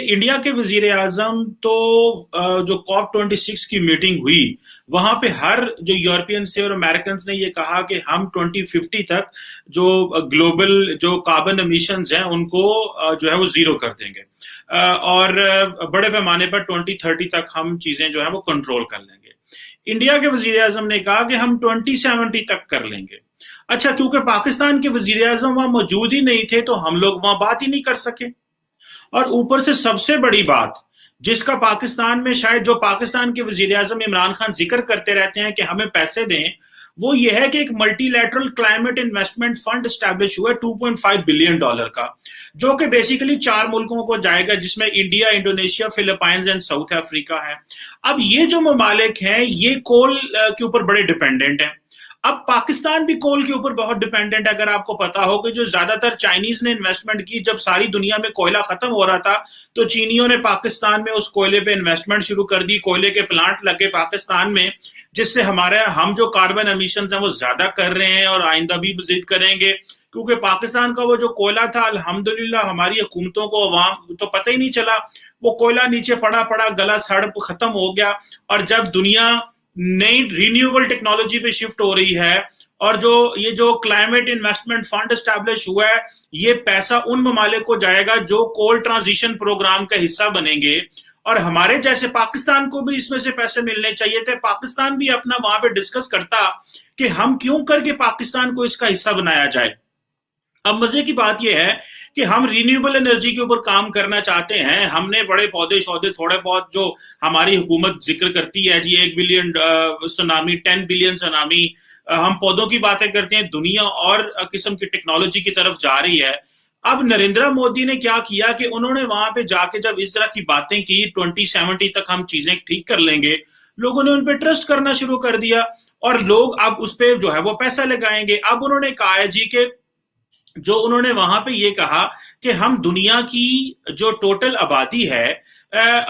India के वजीर आजम तो जो COP26 की मीटिंग हुई, वहां पे हर जो यूरोपियंस थे और अमेरिकन ने ये कहा कि हम 2050 तक जो ग्लोबल जो कार्बन एमिशंस हैं उनको जो है वो जीरो कर देंगे, और बड़े पैमाने पर 2030 तक हम चीजें जो है वो कंट्रोल कर लेंगे। इंडिया के वजीर आजम ने कहा कि हम 2070 तक कर लेंगे। अच्छा, क्योंकि पाकिस्तान के वजीर आजम वहां मौजूद ही नहीं थे तो हम लोग वहां बात ही नहीं कर सके। और ऊपर से सबसे बड़ी बात जिसका पाकिस्तान में शायद जो पाकिस्तान के वजीर आजम इमरान खान जिक्र करते रहते हैं कि हमें पैसे दें, वो ये है कि एक multilateral climate investment fund establish हुआ है $2.5 बिलियन का, जो कि बेसिकली 4 मुल्कों को जाएगा, जिसमें India, Indonesia, Philippines and south Africa है। अब ये जो ममालिक हैं ये कोल के ऊपर बड़े डिपेंडेंट हैं। अब पाकिस्तान भी कोल के ऊपर बहुत डिपेंडेंट है। अगर आपको पता हो कि जो ज्यादातर चाइनीज ने इन्वेस्टमेंट की, जब सारी दुनिया में कोयला खत्म हो रहा था तो चीनियों ने पाकिस्तान में उस कोयले पे इन्वेस्टमेंट शुरू कर दी, कोयले के प्लांट लगे पाकिस्तान में, जिससे हम जो कार्बन एमिशन है वो ज्यादा कर रहे हैं और आइंदा भी मजीद करेंगे। क्योंकि पाकिस्तान का वो जो कोयला था, अल्हम्दुलिल्लाह हमारी हुकूमतों को अवाम तो पता ही नहीं चला, वो कोयला नीचे पड़ा पड़ा गला सड़ खत्म हो गया। और जब दुनिया नई रिन्यूएबल टेक्नोलॉजी पे शिफ्ट हो रही है और ये जो क्लाइमेट इन्वेस्टमेंट फंड एस्टैब्लिश हुआ है, ये पैसा उन ममालिक को जाएगा जो कोल ट्रांजिशन प्रोग्राम का हिस्सा बनेंगे। और हमारे जैसे पाकिस्तान को भी इसमें से पैसे मिलने चाहिए थे। पाकिस्तान भी अपना वहां पे डिस्कस करता कि हम क्यों करके पाकिस्तान को इसका हिस्सा बनाया जाए। अब मजे की बात यह है कि हम रिन्यूएबल एनर्जी के ऊपर काम करना चाहते हैं। हमने बड़े पौधे शौधे थोड़े बहुत जो हमारी हुकूमत जिक्र करती है जी, 1 बिलियन सुनामी, 10 बिलियन सुनामी, हम पौधों की बातें करते हैं। दुनिया और किस्म की टेक्नोलॉजी की तरफ जा रही है। अब नरेंद्र मोदी ने क्या किया कि उन्होंने वहां पे जाके जब इस तरह की बातें की, 2070 तक हम चीजें ठीक कर लेंगे, लोगों ने उन पर ट्रस्ट करना शुरू कर दिया और लोग अब उस पर जो है वो पैसा लगाएंगे। अब उन्होंने कहा है जी के जो उन्होंने वहां पे ये कहा कि हम दुनिया की जो टोटल आबादी है,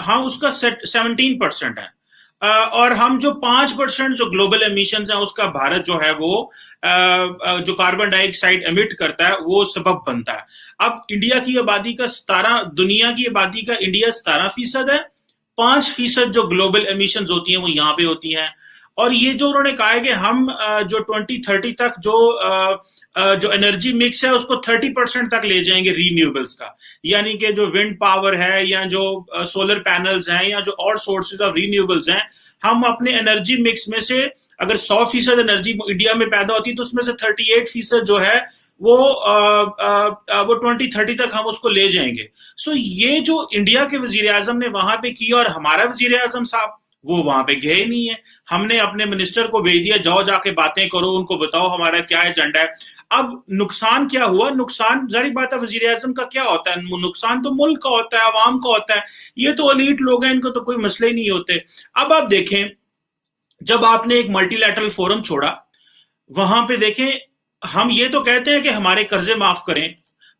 हम उसका 17% है, और हम जो 5% जो ग्लोबल एमिशन है उसका भारत जो है वो जो कार्बन डाइऑक्साइड एमिट करता है वो सबब बनता है। अब इंडिया की आबादी का 17, दुनिया की आबादी का इंडिया 17% है, 5% जो ग्लोबल एमिशन होती हैं वो यहाँ पे होती हैं। और ये जो उन्होंने कहा है कि हम जो 2030 तक जो एनर्जी मिक्स है उसको 30% तक ले जाएंगे रीन्यूएबल्स का, यानी कि जो विंड पावर है या जो सोलर पैनल्स हैं या जो और सोर्सेज ऑफ रीन्यूएबल्स हैं, हम अपने एनर्जी मिक्स में से अगर 100% एनर्जी इंडिया में पैदा होती है तो उसमें से 38% जो है वो 2030 तक हम उसको ले जाएंगे। सो ये जो इंडिया के वजीर आजम ने वहां पे किया, और हमारा वजीर आजम साहब वो वहां पे गए नहीं है। हमने अपने मिनिस्टर को भेज दिया, जाओ जाके बातें करो, उनको बताओ हमारा क्या एजेंडा है। अब नुकसान क्या हुआ? नुकसान जारी बात है, वजीर आजम का क्या होता है, नुकसान तो मुल्क का होता है, आवाम का होता है। ये तो एलीट लोग हैं, इनको तो कोई मसले ही नहीं होते। अब आप देखें, जब आपने एक मल्टीलैटरल फोरम छोड़ा, वहां पे देखें, हम ये तो कहते हैं कि हमारे कर्जे माफ करें,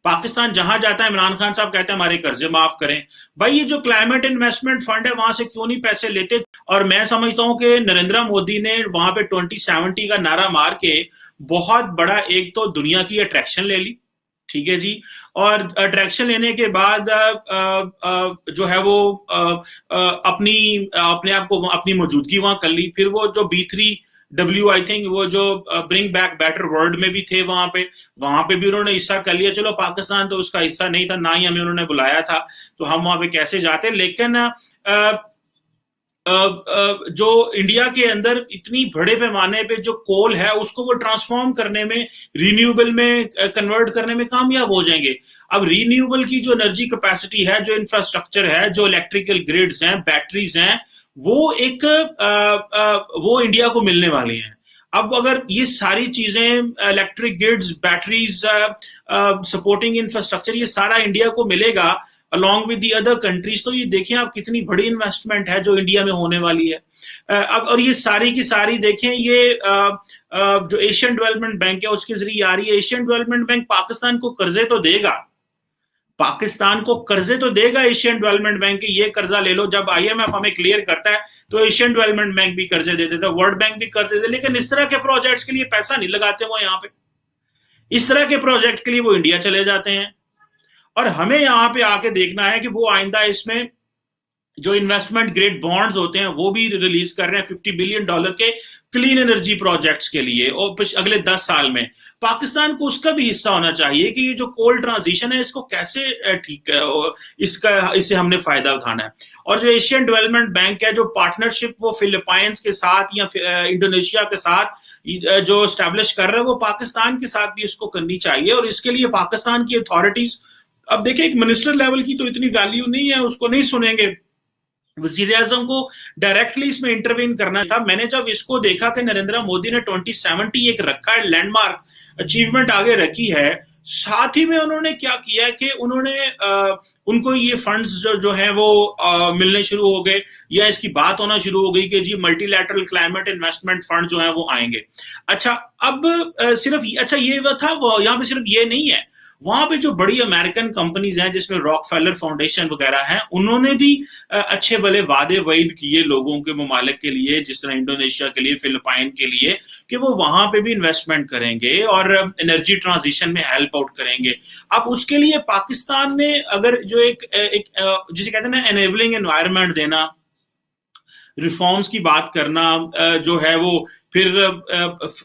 पाकिस्तान जहां जाता है इमरान खान साहब कहते हैं हमारे कर्जे माफ करें। भाई ये जो क्लाइमेट इन्वेस्टमेंट फंड है वहां से क्यों नहीं पैसे लेते? और मैं समझता हूं कि नरेंद्र मोदी ने वहां पे 2070 का नारा मार के बहुत बड़ा एक तो दुनिया की अट्रैक्शन ले ली, ठीक है जी। और अट्रैक्शन लेने के बाद जो है वो अपने आप को अपनी मौजूदगी वहां कर ली। फिर वो जो B3W आई थिंक वो जो ब्रिंग बैक बेटर वर्ल्ड में भी थे, वहां पे भी उन्होंने हिस्सा कर लिया। चलो पाकिस्तान तो उसका हिस्सा नहीं था, ना ही हमें उन्होंने बुलाया था, तो हम वहां पे कैसे जाते। लेकिन जो इंडिया के अंदर इतनी बड़े पैमाने पे जो कोल है उसको वो ट्रांसफॉर्म करने में, रिन्यूएबल में कन्वर्ट करने में कामयाब हो जाएंगे। अब रिन्यूएबल की जो एनर्जी कैपेसिटी है, जो इंफ्रास्ट्रक्चर है, जो इलेक्ट्रिकल ग्रिड्स हैं, बैटरीज हैं, वो वो इंडिया को मिलने वाली हैं। अब अगर ये सारी चीजें, electric grids, batteries, supporting infrastructure, ये सारा इंडिया को मिलेगा along with the other countries, तो ये देखिए आप कितनी बड़ी इन्वेस्टमेंट है जो इंडिया में होने वाली है। अब और ये सारी की सारी देखें, ये जो एशियन डेवलपमेंट बैंक है उसके जरिए आ रही है। एशियन डेवलपमेंट बैंक पाकिस्तान को कर्जे तो देगा, एशियन डेवलपमेंट बैंक के ये कर्जा ले लो। जब IMF हमें क्लियर करता है तो एशियन डेवलपमेंट बैंक भी कर्जे दे देता है, वर्ल्ड बैंक भी कर देते, लेकिन इस तरह के प्रोजेक्ट्स के लिए पैसा नहीं लगाते वो यहाँ पे। इस तरह के प्रोजेक्ट के लिए वो इंडिया चले जाते हैं। और हमें यहाँ पे आके देखना है कि वो आइंदा इसमें जो इन्वेस्टमेंट ग्रेड बॉन्ड्स होते हैं वो भी रिलीज कर रहे हैं $50 बिलियन के क्लीन एनर्जी प्रोजेक्ट्स के लिए, और अगले 10 साल में पाकिस्तान को उसका भी हिस्सा होना चाहिए कि ये जो कोल ट्रांजिशन है इसको कैसे ठीक इससे हमने फायदा उठाना है। और जो एशियन डेवलपमेंट बैंक है, जो पार्टनरशिप वो फिलीपाइंस के साथ या इंडोनेशिया के साथ जो स्टैब्लिश कर रहे हैं, वो पाकिस्तान के साथ भी इसको करनी चाहिए। और इसके लिए पाकिस्तान की अथॉरिटीज, अब देखिए एक मिनिस्टर लेवल की तो इतनी वैल्यू नहीं है, उसको नहीं सुनेंगे, वजीर आजम को डायरेक्टली इसमें इंटरवीन करना था। मैंने जब इसको देखा कि नरेंद्र मोदी ने 2070 एक रखा है, लैंडमार्क अचीवमेंट आगे रखी है, साथ ही में उन्होंने क्या किया कि उन्होंने उनको ये फंड्स जो है वो मिलने शुरू हो गए, या इसकी बात होना शुरू हो गई कि जी मल्टीलैटरल क्लाइमेट इन्वेस्टमेंट फंड जो है वो आएंगे। अच्छा, अब सिर्फ अच्छा ये था, वो यहाँ पे सिर्फ ये नहीं है, वहां पे जो बड़ी अमेरिकन कंपनीज हैं जिसमें रॉकफेलर फाउंडेशन वगैरह हैं, उन्होंने भी अच्छे भले वादे वईद किए लोगों के ममालिक के लिए, जिस तरह इंडोनेशिया के लिए, फिलिपाइन के लिए, कि वो वहां पे भी इन्वेस्टमेंट करेंगे और एनर्जी ट्रांजिशन में हेल्प आउट करेंगे। अब उसके लिए पाकिस्तान ने अगर जो एक जिसे कहते हैं ना एनेबलिंग एनवायरनमेंट देना, रिफॉर्म्स की बात करना, जो है वो फिर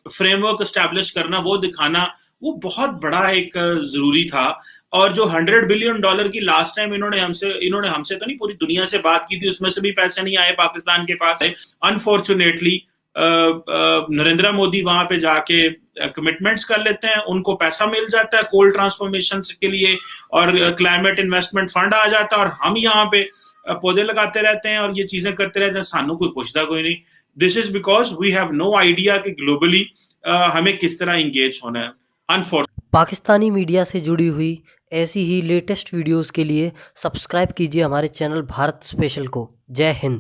फ्रेमवर्क एस्टैब्लिश करना, वो दिखाना, वो बहुत बड़ा एक जरूरी था। और जो $100 बिलियन की लास्ट टाइम इन्होंने हमसे तो नहीं, पूरी दुनिया से बात की थी, उसमें से भी पैसे नहीं आए पाकिस्तान के पास है। अनफॉर्चुनेटली नरेंद्र मोदी वहां पे जाके कमिटमेंट्स कर लेते हैं, उनको पैसा मिल जाता है कोल ट्रांसफॉर्मेशन के लिए, और क्लाइमेट इन्वेस्टमेंट फंड आ जाता है, और हम यहाँ पे पौधे लगाते रहते हैं और ये चीजें करते रहते हैं, सानू कोई पूछता कोई नहीं। This is because we have no idea कि ग्लोबली हमें किस तरह इंगेज होना है। पाकिस्तानी मीडिया से जुड़ी हुई ऐसी ही लेटेस्ट वीडियोस के लिए सब्सक्राइब कीजिए हमारे चैनल भारत स्पेशल को। जय हिंद।